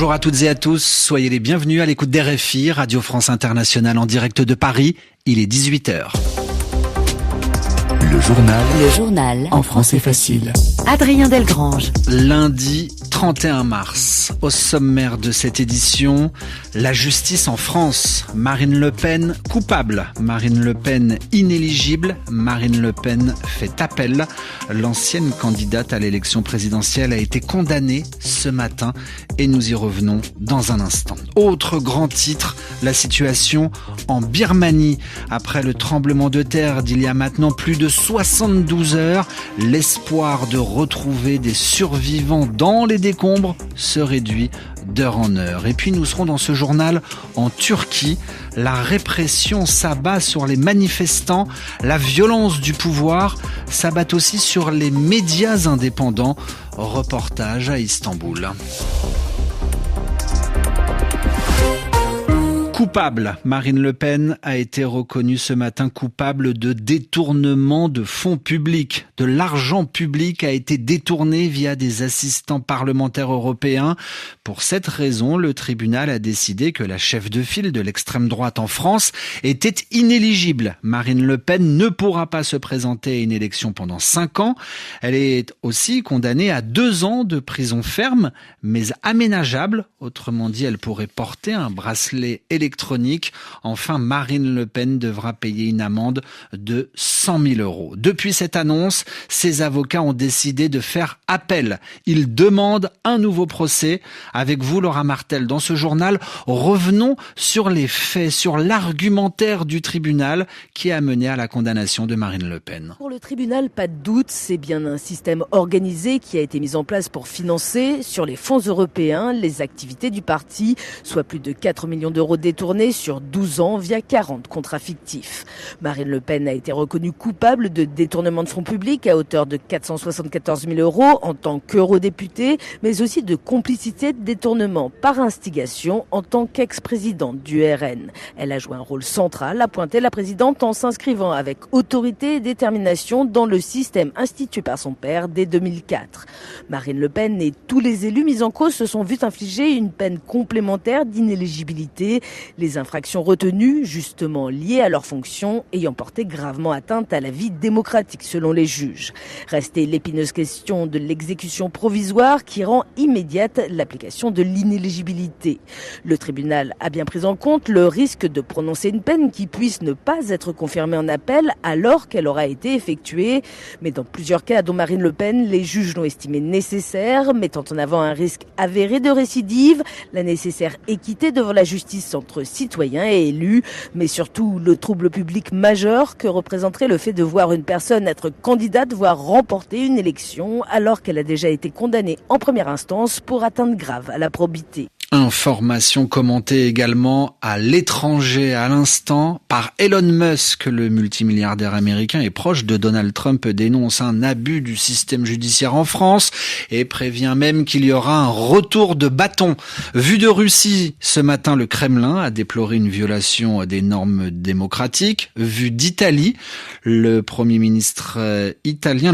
Bonjour à toutes et à tous, soyez les bienvenus à l'écoute d'RFI, Radio France Internationale en direct de Paris, il est 18h. Le journal en français facile. Adrien Delgrange. Lundi 31 mars, au sommaire de cette édition, la justice en France. Marine Le Pen coupable, Marine Le Pen inéligible, Marine Le Pen fait appel. L'ancienne candidate à l'élection présidentielle a été condamnée ce matin et nous y revenons dans un instant. Autre grand titre, la situation en Birmanie. Après le tremblement de terre d'il y a maintenant plus de 72 heures, l'espoir de retrouver des survivants dans les décombres se réduit d'heure en heure. Et puis nous serons dans ce journal en Turquie. La répression s'abat sur les manifestants, la violence du pouvoir s'abat aussi sur les médias indépendants. Reportage à Istanbul. Coupable, Marine Le Pen a été reconnue ce matin coupable de détournement de fonds publics. De l'argent public a été détourné via des assistants parlementaires européens. Pour cette raison, le tribunal a décidé que la chef de file de l'extrême droite en France était inéligible. Marine Le Pen ne pourra pas se présenter à une élection pendant 5 ans. Elle est aussi condamnée à 2 ans de prison ferme, mais aménageable. Autrement dit, elle pourrait porter un bracelet électronique. Enfin, Marine Le Pen devra payer une amende de 100 000 €. Depuis cette annonce, ses avocats ont décidé de faire appel. Ils demandent un nouveau procès. Avec vous, Laura Martel, dans ce journal, revenons sur les faits, sur l'argumentaire du tribunal qui a mené à la condamnation de Marine Le Pen. Pour le tribunal, pas de doute, c'est bien un système organisé qui a été mis en place pour financer, sur les fonds européens, les activités du parti, soit plus de 4 millions d'euros détournés sur 12 ans via 40 contrats fictifs. Marine Le Pen a été reconnue coupable de détournement de fonds publics à hauteur de 474 000 € en tant qu'eurodéputée, mais aussi de complicité de détournement par instigation en tant qu'ex-présidente du RN. Elle a joué un rôle central, a pointé la présidente en s'inscrivant avec autorité et détermination dans le système institué par son père dès 2004. Marine Le Pen et tous les élus mis en cause se sont vus infliger une peine complémentaire d'inéligibilité. Les infractions retenues, justement liées à leurs fonctions, ayant porté gravement atteinte à la vie démocratique selon les juges. Restait l'épineuse question de l'exécution provisoire qui rend immédiate l'application de l'inéligibilité. Le tribunal a bien pris en compte le risque de prononcer une peine qui puisse ne pas être confirmée en appel alors qu'elle aura été effectuée. Mais dans plusieurs cas, dont Marine Le Pen, les juges l'ont estimé nécessaire, mettant en avant un risque avéré de récidive, la nécessaire équité devant la justice entre citoyens et élus, mais surtout le trouble public majeur que représenterait le fait de voir une personne être candidate, voire remporter une élection, alors qu'elle a déjà été condamnée en première instance pour atteinte grave à la probité. Information commentée également à l'étranger à l'instant par Elon Musk. Le multimilliardaire américain et proche de Donald Trump dénonce un abus du système judiciaire en France et prévient même qu'il y aura un retour de bâton. Vu de Russie, ce matin, le Kremlin a déploré une violation des normes démocratiques. Vu d'Italie, le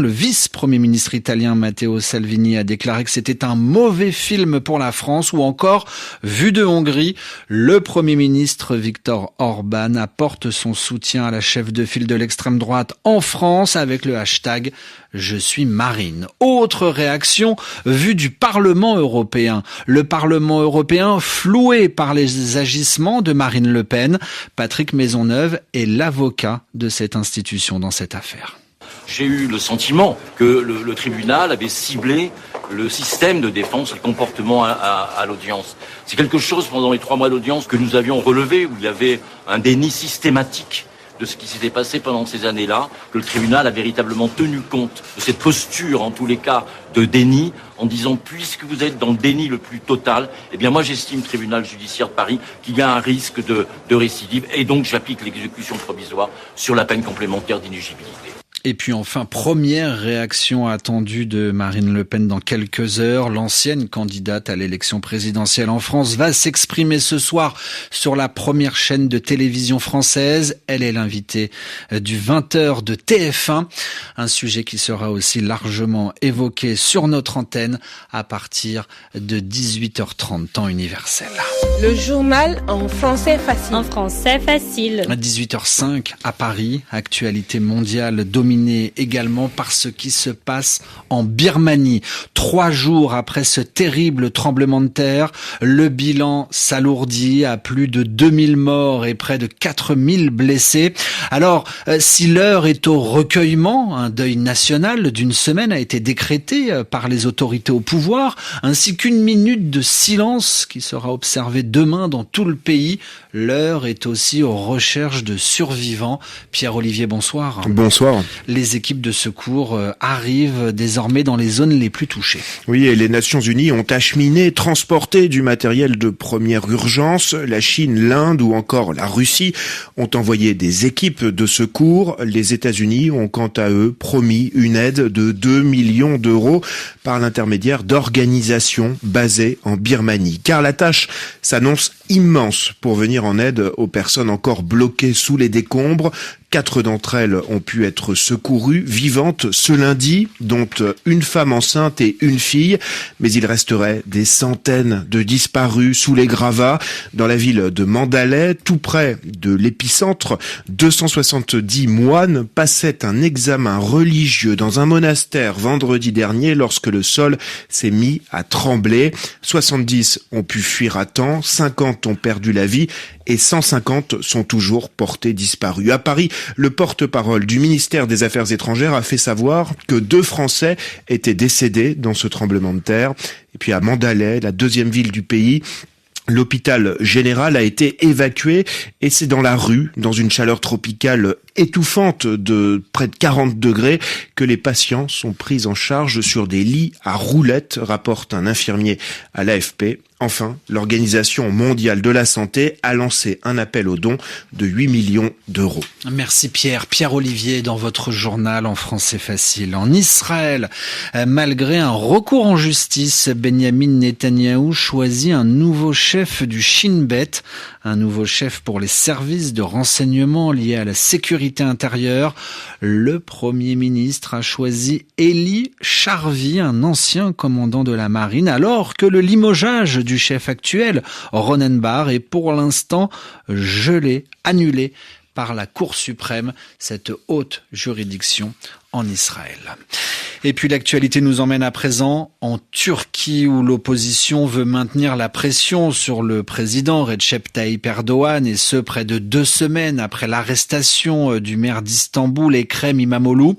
vice-premier ministre italien Matteo Salvini a déclaré que c'était un mauvais film pour la France, ou encore vu de Hongrie, le Premier ministre Viktor Orban apporte son soutien à la chef de file de l'extrême droite en France avec le hashtag « Je suis Marine ». Autre réaction vue du Parlement européen. Le Parlement européen floué par les agissements de Marine Le Pen. Patrick Maisonneuve est l'avocat de cette institution dans cette affaire. J'ai eu le sentiment que le tribunal avait ciblé le système de défense et le comportement à l'audience. C'est quelque chose, pendant les 3 mois d'audience, que nous avions relevé, où il y avait un déni systématique de ce qui s'était passé pendant ces années-là, que le tribunal a véritablement tenu compte de cette posture, en tous les cas, de déni, en disant, puisque vous êtes dans le déni le plus total, eh bien moi j'estime, tribunal judiciaire de Paris, qu'il y a un risque de récidive, et donc j'applique l'exécution provisoire sur la peine complémentaire d'inéligibilité. Et puis enfin, première réaction attendue de Marine Le Pen dans quelques heures. L'ancienne candidate à l'élection présidentielle en France va s'exprimer ce soir sur la première chaîne de télévision française. Elle est l'invitée du 20h de TF1. Un sujet qui sera aussi largement évoqué sur notre antenne à partir de 18h30, temps universel. Le journal en français facile. En français facile. À 18h05 à Paris, actualité mondiale dominée également par ce qui se passe en Birmanie. 3 jours après ce terrible tremblement de terre, le bilan s'alourdit à plus de 2000 morts et près de 4000 blessés. Alors, si l'heure est au recueillement, un deuil national d'une semaine a été décrété par les autorités au pouvoir, ainsi qu'une minute de silence qui sera observée demain dans tout le pays. L'heure est aussi aux recherches de survivants. Pierre-Olivier, bonsoir. Bonsoir. Les équipes de secours arrivent désormais dans les zones les plus touchées. Oui, et les Nations Unies ont acheminé, transporté du matériel de première urgence. La Chine, l'Inde ou encore la Russie ont envoyé des équipes de secours. Les États-Unis ont quant à eux promis une aide de 2 millions d'euros par l'intermédiaire d'organisations basées en Birmanie. Car la tâche s'annonce immense pour venir en aide aux personnes encore bloquées sous les décombres. 4 d'entre elles ont pu être secourues vivantes ce lundi, dont une femme enceinte et une fille. Mais il resterait des centaines de disparus sous les gravats. Dans la ville de Mandalay, tout près de l'épicentre, 270 moines passaient un examen religieux dans un monastère vendredi dernier lorsque le sol s'est mis à trembler. 70 ont pu fuir à temps, 50 ont perdu la vie et 150 sont toujours portés disparus. À Paris, le porte-parole du ministère des Affaires étrangères a fait savoir que 2 Français étaient décédés dans ce tremblement de terre. Et puis à Mandalay, la deuxième ville du pays, l'hôpital général a été évacué et c'est dans la rue, dans une chaleur tropicale étouffante de près de 40 degrés, que les patients sont pris en charge sur des lits à roulettes, rapporte un infirmier à l'AFP. Enfin, l'Organisation mondiale de la santé a lancé un appel aux dons de 8 millions d'euros. Merci Pierre. Pierre-Olivier, dans votre journal en français facile. En Israël, malgré un recours en justice, Benjamin Netanyahou choisit un nouveau chef du Shin Bet, un nouveau chef pour les services de renseignement liés à la sécurité intérieure. Le Premier ministre a choisi Eli Charvi, un ancien commandant de la marine, alors que le limogeage du chef actuel, Ronen Bar, est pour l'instant gelé, annulé par la Cour suprême, cette haute juridiction en Israël. Et puis l'actualité nous emmène à présent en Turquie où l'opposition veut maintenir la pression sur le président Recep Tayyip Erdoğan et ce près de 2 semaines après l'arrestation du maire d'Istanbul Ekrem İmamoğlu.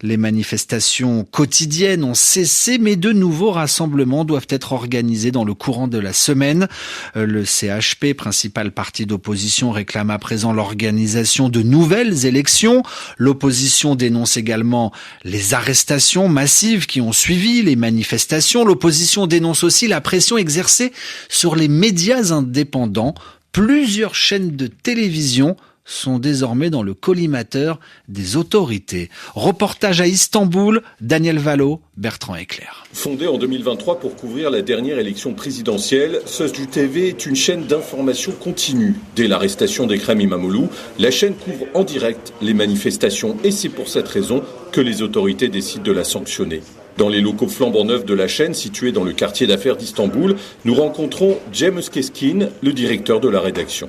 Les manifestations quotidiennes ont cessé mais de nouveaux rassemblements doivent être organisés dans le courant de la semaine. Le CHP, principal parti d'opposition, réclame à présent l'organisation de nouvelles élections. L'opposition dénonce également les arrestations massives qui ont suivi les manifestations. L'opposition dénonce aussi la pression exercée sur les médias indépendants. Plusieurs chaînes de télévision sont désormais dans le collimateur des autorités. Reportage à Istanbul, Daniel Valo, Bertrand Éclair. Fondée en 2023 pour couvrir la dernière élection présidentielle, Sözcü TV est une chaîne d'information continue. Dès l'arrestation d'Ekrem İmamoğlu, la chaîne couvre en direct les manifestations et c'est pour cette raison que les autorités décident de la sanctionner. Dans les locaux flambant neufs de la chaîne, situés dans le quartier d'affaires d'Istanbul, nous rencontrons Cem Keskin, le directeur de la rédaction.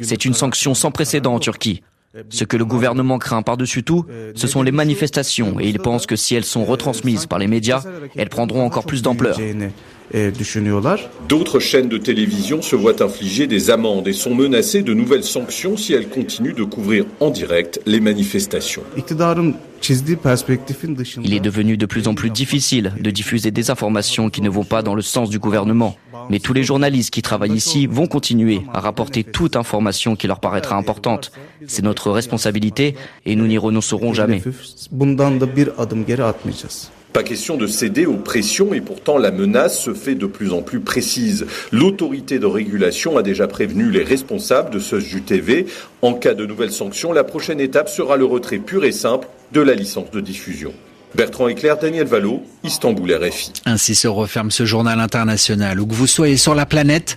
C'est une sanction sans précédent en Turquie. Ce que le gouvernement craint par-dessus tout, ce sont les manifestations et il pense que si elles sont retransmises par les médias, elles prendront encore plus d'ampleur. D'autres chaînes de télévision se voient infliger des amendes et sont menacées de nouvelles sanctions si elles continuent de couvrir en direct les manifestations. Il est devenu de plus en plus difficile de diffuser des informations qui ne vont pas dans le sens du gouvernement. Mais tous les journalistes qui travaillent ici vont continuer à rapporter toute information qui leur paraîtra importante. C'est notre responsabilité et nous n'y renoncerons jamais. Pas question de céder aux pressions et pourtant la menace se fait de plus en plus précise. L'autorité de régulation a déjà prévenu les responsables de Sözcü TV. En cas de nouvelles sanctions, la prochaine étape sera le retrait pur et simple de la licence de diffusion. Bertrand Eclair, Daniel Vallot, Istanbul, RFI. Ainsi se referme ce journal international. Où que vous soyez sur la planète,